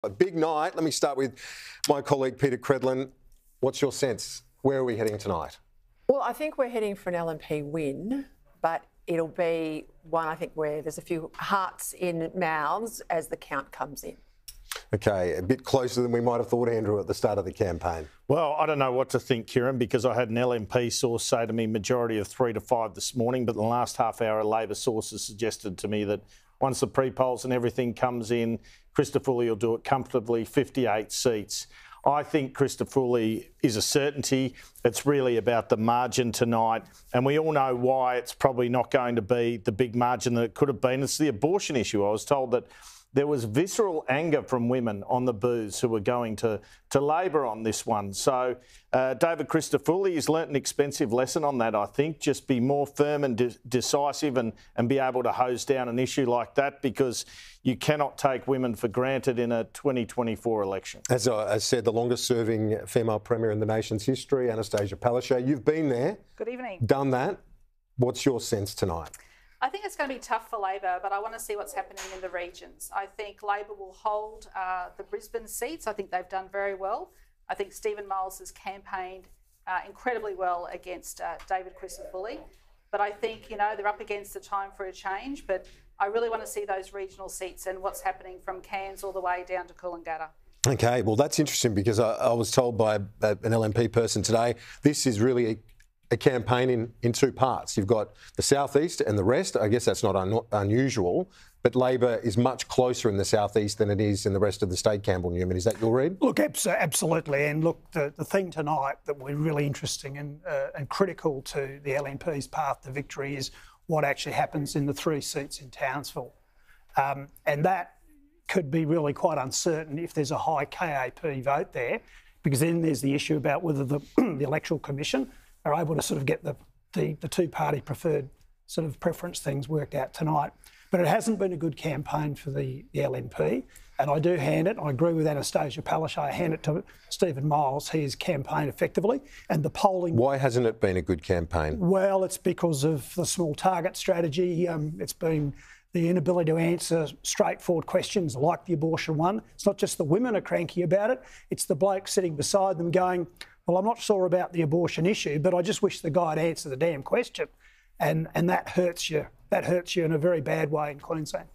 A big night. Let me start with my colleague Peta Credlin. What's your sense? Where are we heading tonight? Well, I think we're heading for an LNP win, but it'll be one, I think, where there's a few hearts in mouths as the count comes in. Okay, a bit closer than we might have thought, Andrew, at the start of the campaign. Well, I don't know what to think, Kieran, because I had an LNP source say to me majority of 3 to 5 this morning, but the last half hour, Labor sources suggested to me that once the pre-polls and everything comes in, Christopherly will do it comfortably, 58 seats. I think Christopherly is a certainty. It's really about the margin tonight, and we all know why it's probably not going to be the big margin that it could have been. It's the abortion issue. I was told that there was visceral anger from women on the booths who were going to Labor on this one. So David Christopherly has learnt an expensive lesson on that, I think. Just be more firm and decisive and be able to hose down an issue like that, because you cannot take women for granted in a 2024 election. As I said, the longest-serving female premier in the nation's history, Anastasia Palaszczuk. You've been there. Good evening. Done that. What's your sense tonight? I think it's going to be tough for Labor, but I want to see what's happening in the regions. I think Labor will hold the Brisbane seats. I think they've done very well. I think Stephen Miles has campaigned incredibly well against David Christopherly. But I think, they're up against the time for a change. But I really want to see those regional seats and what's happening from Cairns all the way down to Coolangatta. Okay, well, that's interesting, because I was told by an LNP person today, this is really a campaign in two parts. You've got the southeast and the rest. I guess that's not unusual, but Labor is much closer in the southeast than it is in the rest of the state, Campbell Newman. Is that your read? Look, absolutely. And look, the thing tonight that we're really interesting and critical to the LNP's path to victory is what actually happens in the 3 seats in Townsville. And that could be really quite uncertain if there's a high KAP vote there, because then there's the issue about whether the Electoral Commission are able to sort of get the two-party preferred sort of preference things worked out tonight. But it hasn't been a good campaign for the LNP, and I do hand it, I agree with Anastasia Palaszczuk, I hand it to Stephen Miles. He has campaigned effectively, and the polling... Why hasn't it been a good campaign? Well, it's because of the small target strategy. It's been the inability to answer straightforward questions like the abortion one. It's not just the women are cranky about it, it's the bloke sitting beside them going, well, I'm not sure about the abortion issue, but I just wish the guy had answered the damn question. And that hurts you. That hurts you in a very bad way in Queensland.